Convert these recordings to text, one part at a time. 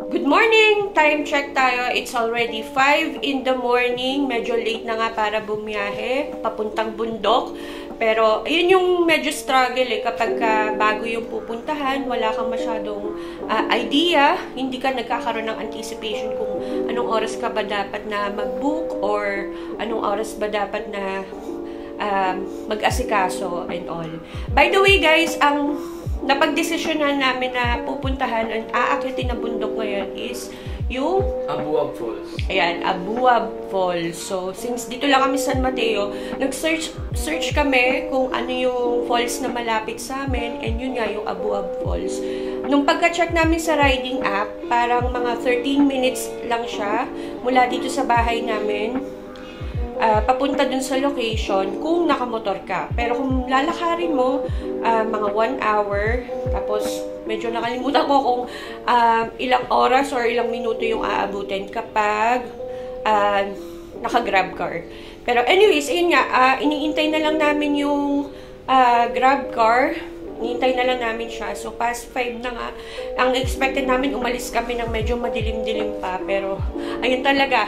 Good morning! Time check tayo. It's already 5 in the morning. Medyo late na nga para bumiyahe. Papuntang bundok. Pero, ayun yung medyo struggle kapag bago yung pupuntahan, wala kang masyadong idea, hindi ka nagkakaroon ng anticipation kung anong oras ka ba dapat na mag-book or anong oras ba dapat na mag-asikaso and all. By the way guys, ang napagdesisyonan namin na pupuntahan at aakyatin na bundok ngayon is yung Abuab Falls. Ayan, Abuab Falls. So, since dito lang kami San Mateo, nag-search kami kung ano yung falls na malapit sa amin, and yun nga yung Abuab Falls. Nung pagka-check namin sa riding app, parang mga 13 minutes lang siya mula dito sa bahay namin. Papunta dun sa location kung nakamotor ka. Pero kung lalakarin mo, mga 1 hour, tapos medyo nakalimutan ko kung ilang oras or ilang minuto yung aabutin kapag naka-grab car. Pero anyways, ayun nga, iniintay na lang namin yung grab car. Iniintay na lang namin siya. So, past 5 na nga. Ang expected namin, umalis kami ng medyo madilim-dilim pa. Pero, ayun talaga.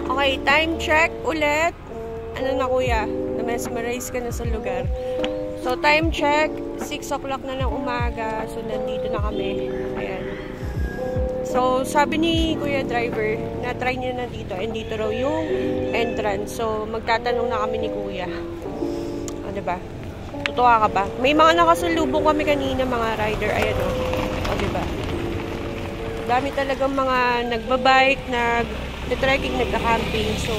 Okay, time check ulit. Ano na kuya? Na-mesmerize ka na sa lugar. So, time check. 6 o'clock na ng umaga. So, nandito na kami. Ayan. So, sabi ni kuya driver, na-try niya na dito. And dito raw yung entrance. So, magtatanong na kami ni kuya. O, diba? Totoo ka ba? May mga nakasalubong kami kanina, mga rider. Ayan o. O, diba? Dami talagang mga nagbabike, nag-trekking, nagka-camping. So,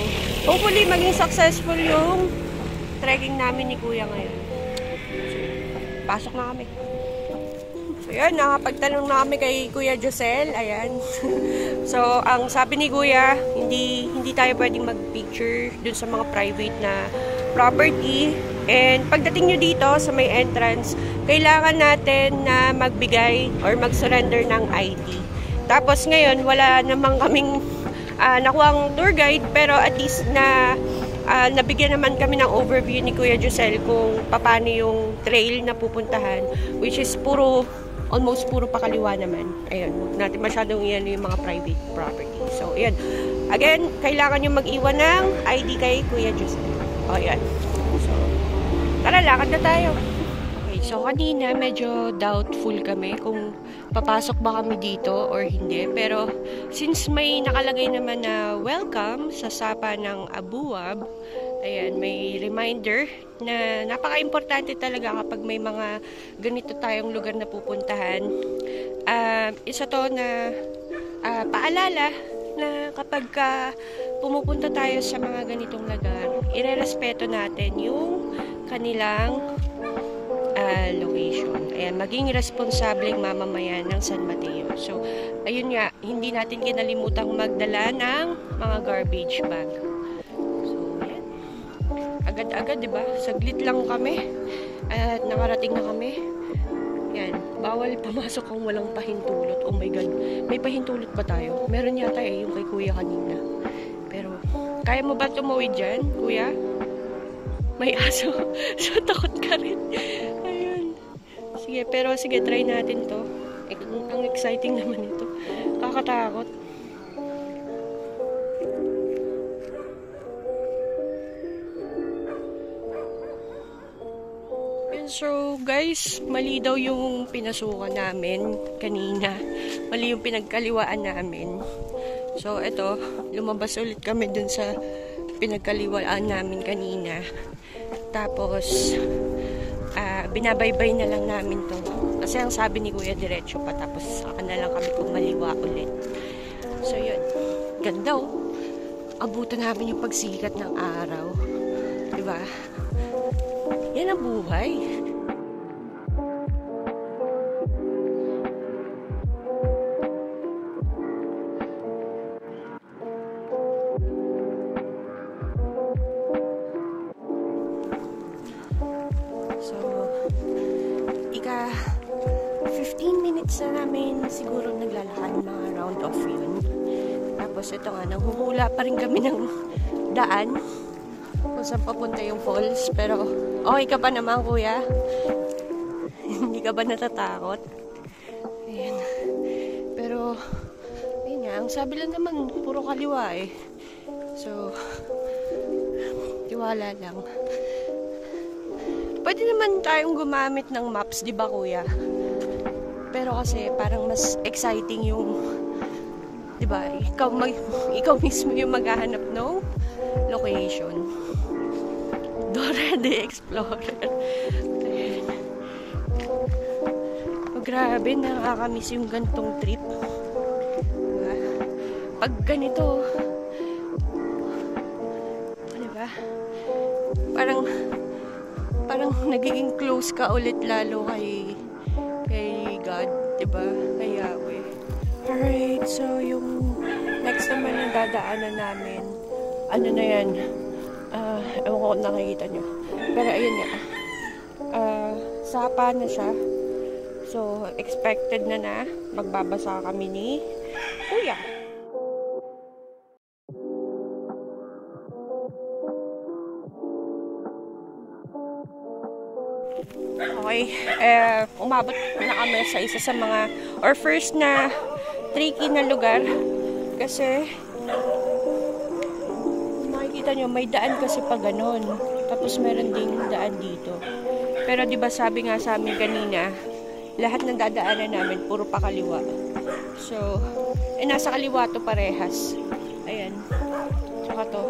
hopefully, maging successful yung trekking namin ni Kuya ngayon. So, pasok na kami. So, yun, nakapagtanong na kami kay Kuya Josel. Ayan. So, ang sabi ni Kuya, hindi tayo pwedeng mag-picture dun sa mga private na property. And pagdating nyo dito sa may entrance, kailangan natin na magbigay or mag-surrender ng ID. Tapos ngayon, wala namang kaming nakuhang tour guide, pero at least na nabigyan naman kami ng overview ni Kuya Josel kung paano yung trail na pupuntahan, which is almost puro pakaliwa naman. Ayun, huwag natin masyadong iyan yung mga private property. So, ayan. Again, kailangan yung mag-iwan ng ID kay Kuya Josel. O, ayan. So, tara, lakad na tayo. Okay, so kanina medyo doubtful kami kung papasok ba kami dito or hindi. Pero since may nakalagay naman na welcome sa sapa ng Abuab, ayan, may reminder na napaka-importante talaga kapag may mga ganito tayong lugar na pupuntahan. Isa to na paalala na kapag pumupunta tayo sa mga ganitong lugar, irerespeto natin yung kanilang location. Ayan, maging responsableng mamamayan ng San Mateo. So, ayun nga, hindi natin kinalimutang magdala ng mga garbage bag. So, ayan. Agad-agad, diba? Saglit lang kami. At nakarating na kami. Ayan, bawal pumasok kung walang pahintulot. Oh my God. May pahintulot ba tayo? Meron yata yung kay Kuya kanina. Pero, kaya mo ba tumawid dyan, Kuya? May aso. So, takot ka rin. Sige, pero sige, try natin to. Ang exciting naman ito. Kakatakot. And so, guys, mali daw yung pinasukan namin kanina. Mali yung pinagkaliwaan namin. So, ito, lumabas ulit kami dun sa pinagkaliwaan namin kanina. Tapos, binabaybay na lang namin to. Kasi ang sabi ni Kuya, diretso pa. Tapos saka na lang kami kumaliwa ulit. So yun. Ganda oh. Abutan namin yung pagsikat ng araw. Diba? Yan ang buhay. 15 minutes na namin siguro naglalakad, mga round off yun. Tapos ito nga, nanghuhula pa rin kami ng daan kung saan papunta yung falls. Pero okay ka pa naman, kuya? Hindi ka ba natatakot? Ayan. Pero ayun nga, ang sabi lang naman puro kaliwa eh. So tiwala lang. Pwede naman tayong gumamit ng maps, di ba kuya? Pero kasi parang mas exciting yung, di ba? Ikaw mismo yung maghahanap ng location. Dora the Explorer. Ayan. Oh, grabe, nakakamiss yung gantong trip. Diba? Pag ganito, di ba? Parang nagiging close ka ulit lalo kay God, diba? Kay Yahweh. Alright, so yung next naman yung dadaanan namin, ano na yan, ewan ko kung nakikita nyo. Pero ayun nga, sapa na siya. So, expected na magbabasa kami ni Kuya. Okay, umabot na kami sa isa sa mga, or first na tricky na lugar. Kasi, makikita nyo, may daan kasi pa ganon. Tapos meron ding daan dito. Pero diba sabi nga sa amin kanina, lahat ng dadaanan namin, puro pa kaliwa. So, nasa kaliwa to parehas. Ayan. Tsaka to.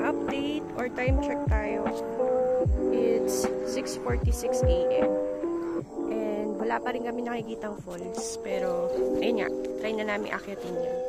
Update or time check tayo. It's 6:46 AM and wala pa rin kami nakikitang falls, pero ayun nga, try na namin akyatin yan.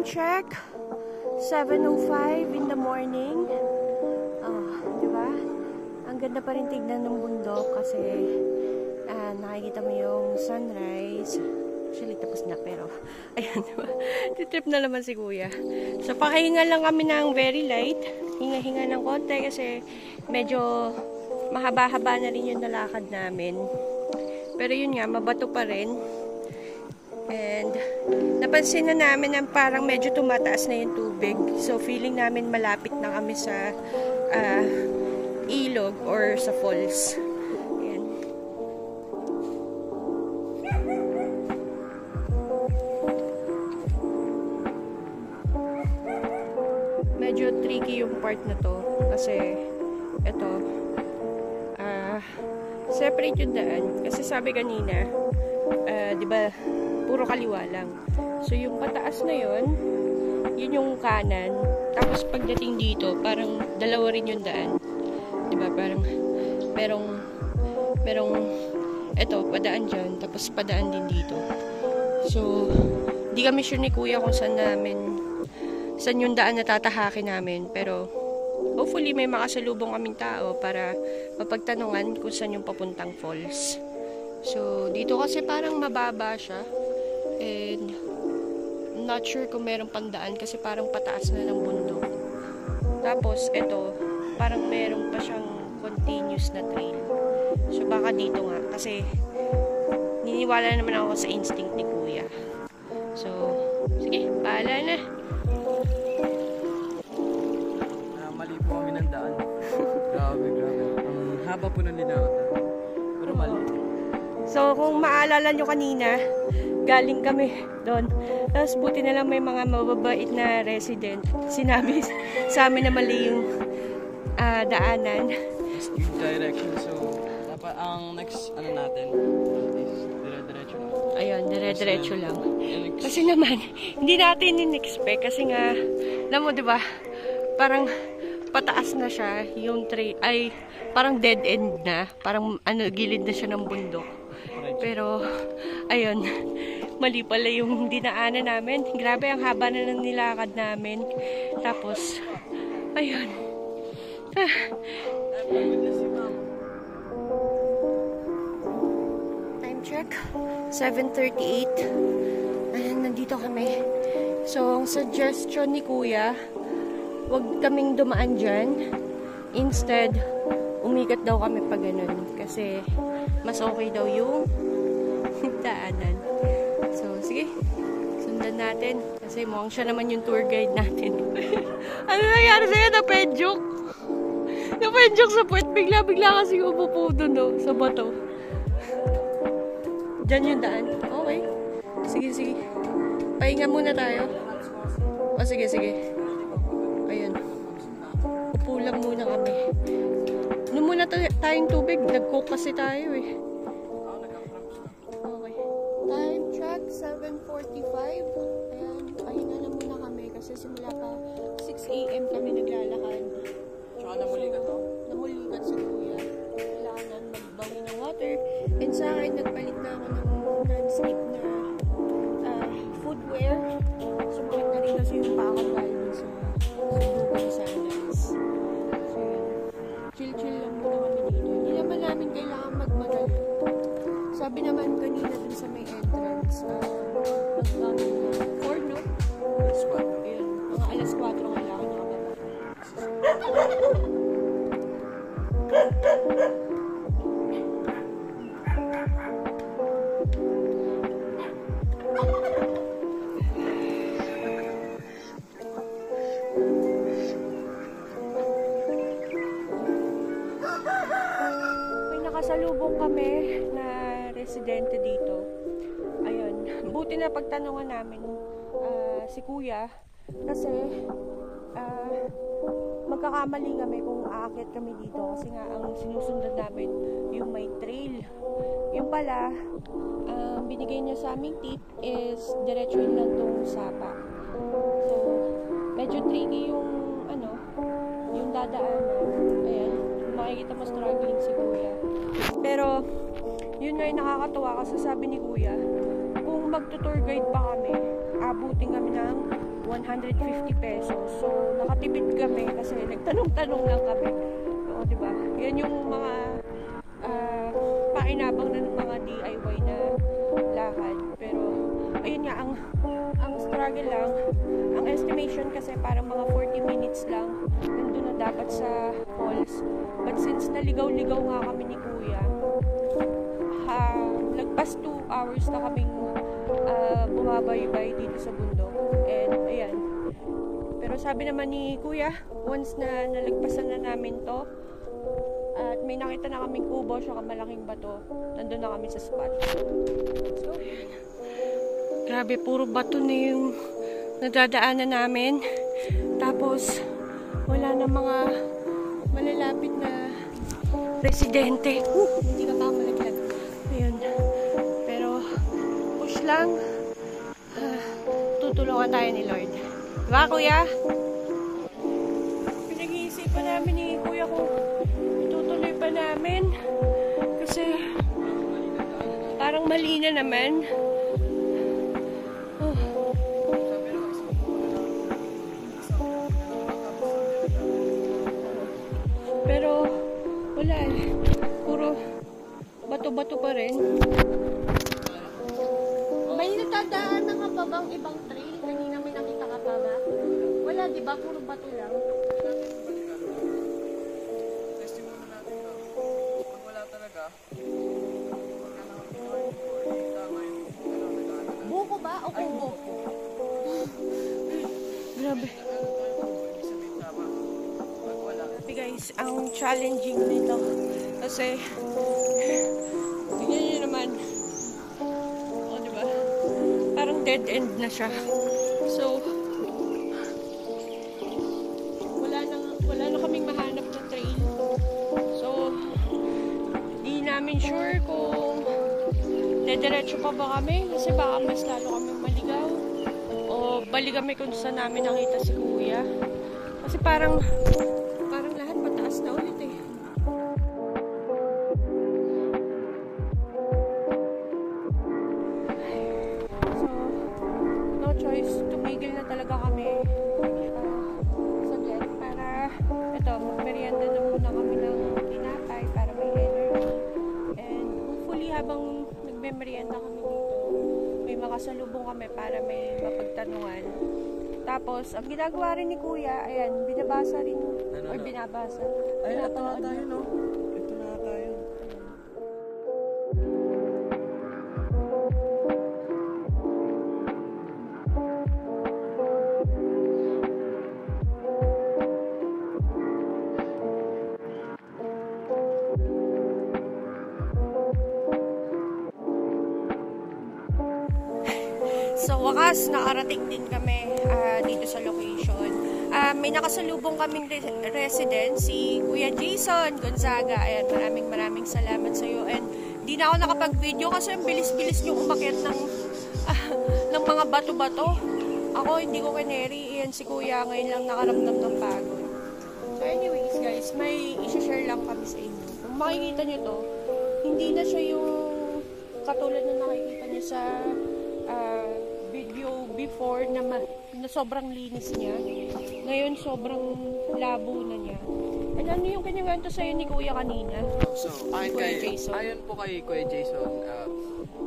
Check 7:05 in the morning. Diba? Ang ganda pa rin tignan ng bundok kasi nakikita mo yung sunrise. Actually, tapos na, pero ayan, diba? Titrip na naman si kuya. So, pakahinga lang kami ng very light. Hinga-hinga ng konti kasi medyo mahaba-haba na rin yung nalakad namin. Pero yun nga, mabato pa rin. And napansin na namin na parang medyo tumataas na yung tubig. So feeling namin malapit na kami sa ilog or sa falls. Ayan. Medyo tricky yung part na to kasi ito separate yung daan. Kasi sabi kanina, di ba, puro kaliwa lang. So, yung pataas na yun yung kanan. Tapos, pagdating dito, parang dalawa rin yung daan. Diba? Parang, merong, eto, padaan dyan. Tapos, padaan din dito. So, di kami sure ni kuya kung saan yung daan na tatahakin namin. Pero, hopefully, may makasalubong kaming tao para mapagtanungan kung saan yung papuntang falls. So, dito kasi parang mababa siya. And I'm not sure kung meron pandaan kasi parang pataas na ng bundok. Tapos ito, parang meron pa siyang continuous na trail. So baka dito nga kasi niniwala naman ako sa instinct ni kuya. So sige, bahala na. haba po ng linakad namin. Pero mali. So, kung maalala nyo kanina, galing kami doon. Tapos, buti na lang may mga mababait na resident. Sinabi sa amin na mali yung daanan. Yung direction. So, dapat ang next, ano natin, is dire-diretso lang. Ayun, dire-diretso lang. Kasi naman, hindi natin in-expect. Kasi nga, alam mo, diba, parang pataas na siya. Yung trail, ay, parang dead end na. Parang, gilid na siya ng bundok. Pero, ayun, mali pala yung dinaanan namin. Grabe, ang haba na ng nilakad namin. Tapos, ayun. Time check, 7:38. Ayan, nandito kami. So, ang suggestion ni Kuya, wag kaming dumaan dyan. Instead, umikat daw kami pa ganun. Kasi, mas okay daw yung daanan. So, sige. Sundan natin. Kasi mukhang siya naman yung tour guide natin. Ano nangyari sa'yo? Napenjok? Napenjok sa puwet. Bigla-bigla kasi upupo doon, no? Sa bato. Diyan yung daan. Okay. Sige, sige. Pahinga muna tayo. O, sige, sige. Ayun. Upo lang muna kami. Ano muna tayong tubig? Nag-coke kasi tayo eh. Okay. Time check, 7:45. Ayan, pahinga na muna kami kasi simula pa 6 AM kami naglalakad. Tsaka namulikat to? Namulikat si Kuya. Kailangan magbawi ng water. And sa akin, nagpalit na ako ng non-slip na footwear. Sumakit na rin kasi yung paa ko galing sa Dubai sandals. So, chill-chill lang muna kami dito. Hindi naman namin kailangan magmadali. Sabi naman kanina dun sa may entrance, hanggang 4, no? Alas 4. Yun, mga alas 4 kailangan nakababa. Nakasalubong kami na residente dito. Ayun, buti na pagtanungan namin si Kuya kasi magkakamali kami kung aakyat kami dito kasi nga ang sinusundan namin yung may trail. Yung pala, binigay niya sa aming tip is diretsuin lang tong sapa. So, medyo tricky yung yung dadaanan. Ayan, makikita mo struggling si Kuya. Pero, yun nga yung nakakatuwa kasi sabi ni Kuya, kung magtutour guide pa kami, abutin kami ng 150 pesos. So, nakatipid kami kasi nagtanong-tanong lang kami. Oo, diba? Yan yung mga pakinabang na ng mga DIY na lakad. Pero, ayun nga, ang struggle lang, ang estimation kasi parang mga 40 minutes lang nandun na dapat sa falls. But since naligaw-ligaw nga kami ni Kuya, lagpas 2 hours na kaming bumabaybay dito sa bundok. And ayan. Pero sabi naman ni Kuya, once na nalagpasan na namin to, at may nakita na kaming kubo, saka malaking bato, nandun na kami sa spot. So, grabe, puro bato na yung nadadaanan namin. Tapos, wala na mga malalapit na residente. Hindi ka pa malaglag. Ayun. Pero, push lang. Tutulungan tayo ni Lord. Diba, Kuya? Pinag-iisipan namin ni Kuya kung itutuloy pa namin. Kasi, parang mali na naman. Pero, wala eh. Puro bato-bato pa rin. May natadaan na ka pa bang ibang trail? Kanina may nakita ka pa ba? Wala, di ba? Puro bato lang. Testing muna natin ito. Pag wala talaga, buko ba o kubo? Grabe. Grabe guys, ang challenging nito Kasi, tingnan nyo naman. O, diba? Parang dead end na siya. So, wala na kaming mahanap na trail. So, di namin sure kung dediretso pa ba kami. Kasi baka mas lalo kami maligaw. O balik kami kung saan namin nakita si Kuya. Kasi parang lahat pataas na ulit eh. So, no choice. Tumigil na talaga kami. Saglit. Para, ito, magmerienda na muna kami ng tinapay para may energy. And hopefully habang nagme-merienda kami dito, may makasalubong kami para may mapagtanungan. Tapos, ang ginagawa rin ni Kuya, ayan, binabasa rin, or binabasa. Ay, ito na tayo, no? Ito na tayo. Sa wakas, nakarating din kami dito sa location. May nakasalubong kaming resident, si Kuya Jason Gonzaga. Ayan, maraming salamat sa iyo. And di na ako nakapag-video kasi ang bilis-bilis yung umakyat ng mga bato-bato. Ako, hindi ko kineri. Ayan, si Kuya ngayon lang nakaramdam ng pagod. So anyways guys, may isi-share lang kami sa inyo. Kung makikita nyo to, hindi na siya yung katulad na nakikita nyo sa video before na sobrang linis niya. Ngayon, sobrang labo na niya. And ano yung kinikwento sa'yo ni Kuya kanina? So, ayon po kay Kuya Jason,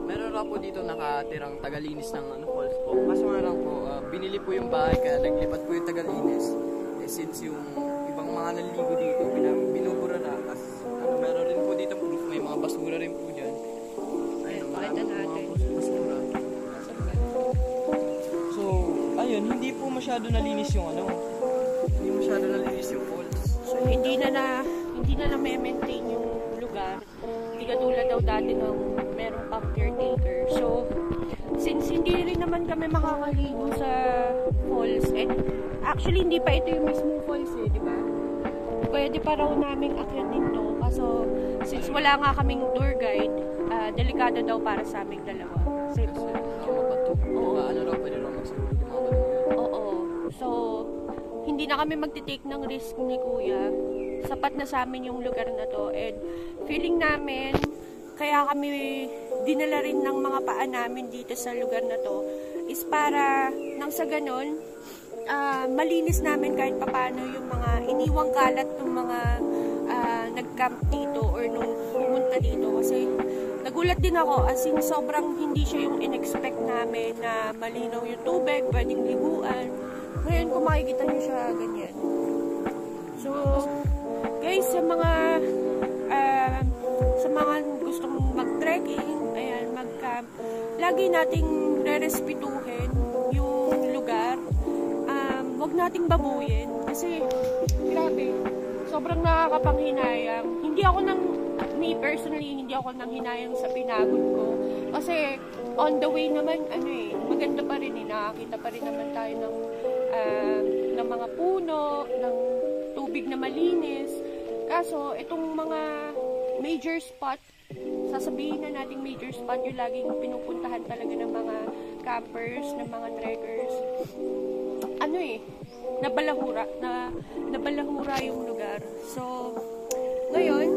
meron lang po dito nakatirang tagalinis ng falls po. Kaso nga lang po, binili po yung bahay kaya naglipat po yung tagalinis. Since yung ibang mga naliligo dito, binubura na. Tapos, meron rin po dito proof, may mga basura rin po dyan. Ayun, Pakita natin. Basura. So, ayun, hindi po masyado nalinis yung hindi masyado nalinis yung falls. So, hindi na maintain yung lugar. Hindi katulad daw dati nung merong pang caretaker. So, since hindi rin naman kami makakaligo sa falls, and actually, hindi pa ito yung mismong falls eh, di ba? Pwede pa raw naming akyatin to. Kaso, since wala nga kaming tour guide, delikado daw para sa aming dalawa. Kasi ano raw, pwede raw magsulog yung mga bato. Oo. So, hindi na kami magte-take ng risk ni Kuya. Sapat na sa amin yung lugar na to. And feeling namin, kaya kami dinala rin ng mga paa namin dito sa lugar na to, is para nang sa ganon, malinis namin kahit papano yung mga iniwang kalat ng mga nag-camp dito or nung pumunta dito. Kasi nagulat din ako, as in sobrang hindi siya yung in-expect namin na malinaw yung tubig, pwedeng liguan. Ngayon kung makikita nyo siya, ganyan. So, guys, sa mga gustong mag-trekking, ayan, mag-camp, lagi nating re-respetuhin yung lugar. Huwag nating babuyin. Kasi, grabe, sobrang nakakapanghinayang. Me personally, hindi ako nang hinayang sa pinagod ko. Kasi, on the way naman, maganda pa rin nakakita pa rin naman tayo ng mga puno, ng tubig na malinis. Kaso, itong mga major spot, sasabihin na nating major spot, yung laging pinupuntahan talaga ng mga campers, ng mga trekkers. Nabalahura yung lugar. So, ngayon,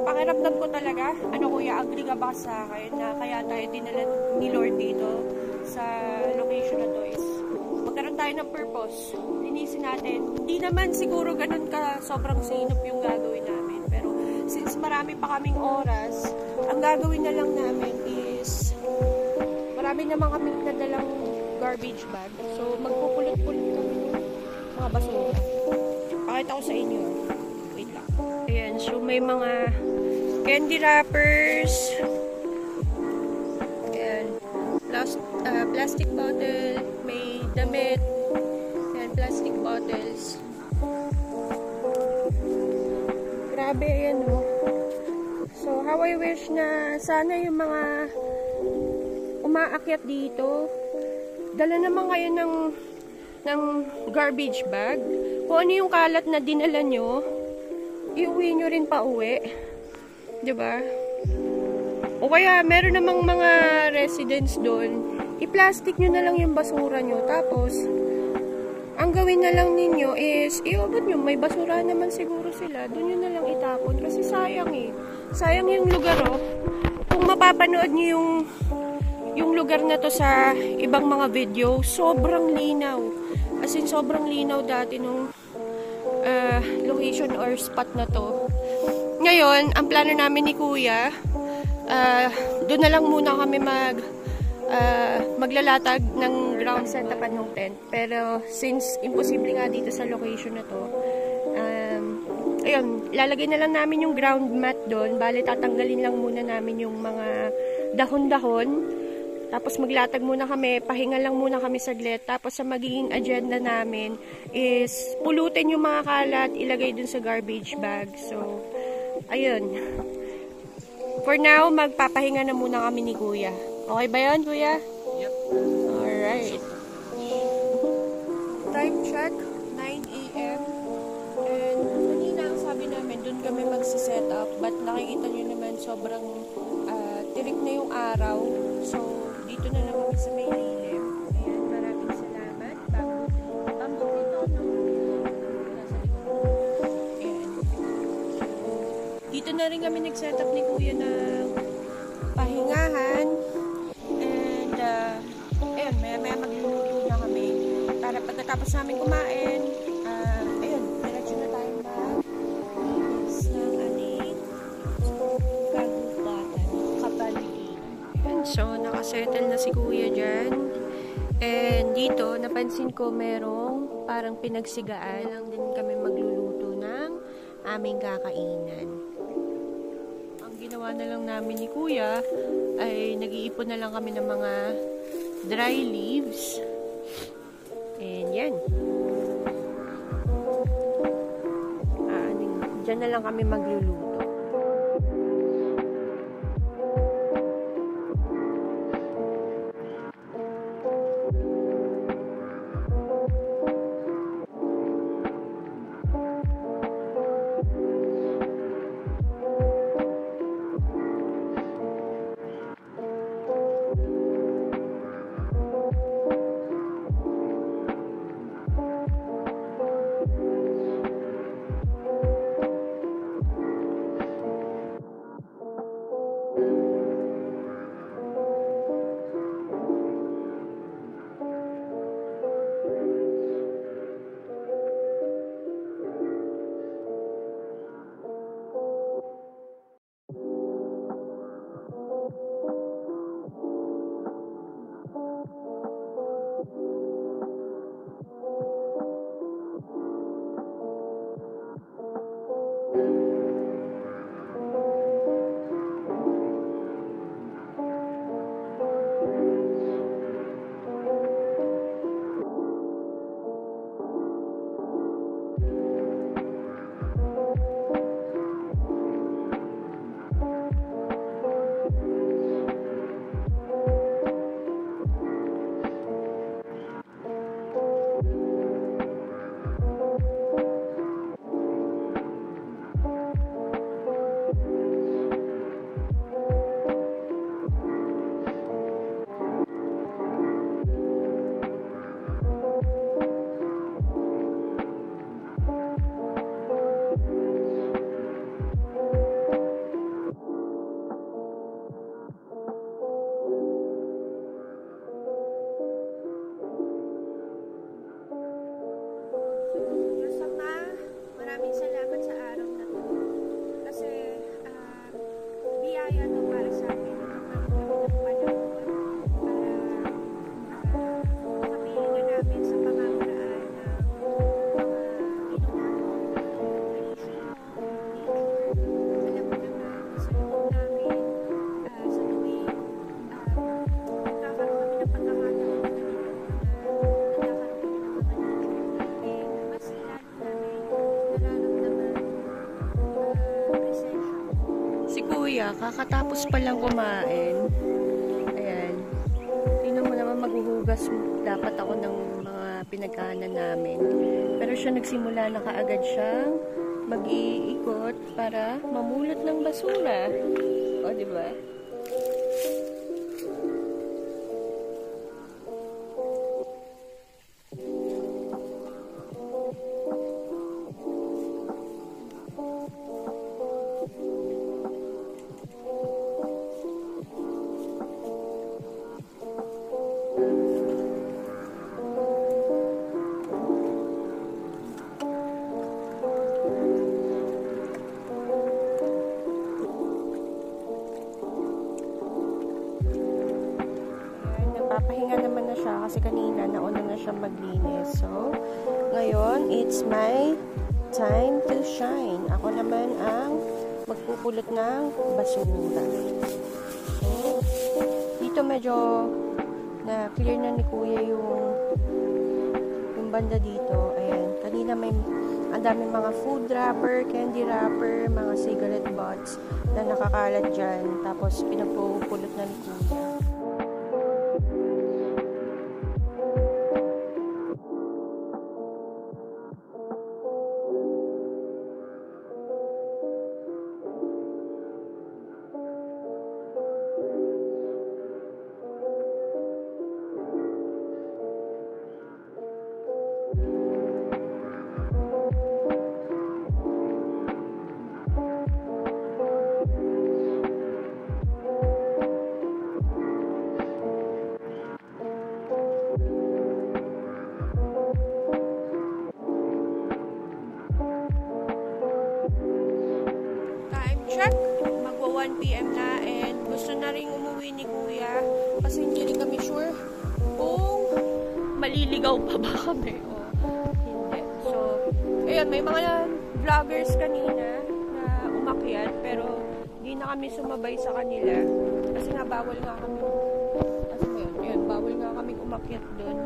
pakiramdam ko talaga, Kuya, agree ka ba sa akin na kaya tayo dinala ni Lord dito sa location na to is magkaroon tayo ng purpose. Linisin natin. Hindi naman siguro ganun ka sobrang sinop yung gagawin namin. Pero since marami pa kaming oras, ang gagawin na lang namin is marami naman kaming nadalang garbage bag. So magpupulot-pulot kami ng mga basura. Pakita ko sa inyo. Wait lang. Ayan, so may mga candy wrappers. Ayan. Plastic bottle. May damit. Ayan, plastic bottles. Grabe, ayan o. So, how I wish na sana yung mga umaakyat dito, dala naman kayo ng garbage bag. Kung ano yung kalat na dinala nyo, iuwi nyo rin pa uwi. Diba? O kaya, meron namang mga residents doon, i-plastic nyo na lang yung basura nyo. Tapos, ang gawin na lang ninyo is, iabot nyo, may basura naman siguro sila, doon nyo na lang itapon. Kasi sayang eh. Sayang yung lugar oh. Kung mapapanood nyo yung lugar na to sa ibang mga video, sobrang linaw. As in, sobrang linaw dati nung location or spot na to. Ngayon, ang plano namin ni Kuya, doon na lang muna kami maglalatag ng ground setupan ng tent. Pero since imposible nga dito sa location na to, ayun, lalagay na lang namin yung ground mat doon. Bale, tatanggalin lang muna namin yung mga dahon-dahon. Tapos maglatag muna kami, pahinga lang muna kami saglit. Tapos sa magiging agenda namin is pulutin yung mga kalat, ilagay dun sa garbage bag. So, ayun. For now, magpapahinga na muna kami ni Kuya. Okay ba yun, Kuya? Yep. Alright. Time check, 9 AM. And kanina ang sabi namin, dun kami magsiset up. But nakikita nyo naman, sobrang tirik na yung araw. So, dito na lang kami sa may lilim. Ayan, maraming salamat. Bamboo dito, no? Nasa likod. Ayan. Dito na rin kami nag-set up ni Kuya ng pahingahan. And, ayun, maya magluluto na kami. Para pagkatapos namin kumain, ayun, diretso na tayo mag-inis ng ating kagubatan, kapaligiran. So, nakasettle na si Kuya dyan. And dito, napansin ko merong parang pinagsigaan. Lang din kami magluluto ng aming kakainan. Ang ginawa na lang namin ni Kuya ay nag-iipon na lang kami ng mga dry leaves. And yan. Dyan na lang kami magluluto. kakatapos pa lang kumain. Ayan. Tingnan mo naman, maghuhugas dapat ako ng mga pinagkaanan namin. Pero siya nagsimula na kaagad siyang mag-iikot para mamulot ng basura. O, diba? Papahinga naman na siya kasi kanina nauna na siya maglinis. So, ngayon, it's my time to shine. Ako naman ang magpupulot ng basura. So, dito medyo na clear na ni Kuya yung banda dito. Ayan, kanina may ang daming mga food wrapper, candy wrapper, mga cigarette butts na nakakalat dyan. Tapos, pinagpupulot na ni Kuya. Check, magwa 1 PM na and gusto na rin umuwi ni Kuya kasi hindi rin kami sure kung maliligaw pa ba kami o hindi. So, ayun, may mga vloggers kanina na umakyat pero hindi na kami sumabay sa kanila kasi nga bawal nga kami bawal nga kami umakyat doon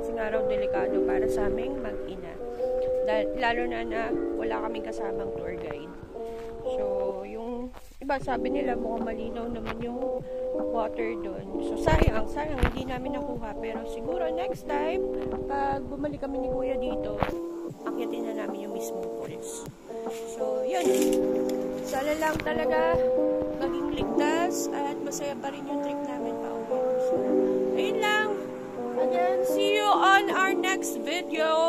kasi nga raw delikado para sa aming mag-ina. Lalo na wala kaming kasamang tour guide. So, yung iba sabi nila mukhang malinaw naman yung water doon. So, sayang hindi namin nakuha. Pero siguro next time, pag bumalik kami ni Kuya dito, akyatin na namin yung mismong falls. So, yun. Sana lang talaga maging ligtas at masaya pa rin yung trip namin pa uwi. So, ayun lang. Again, see you on our next video.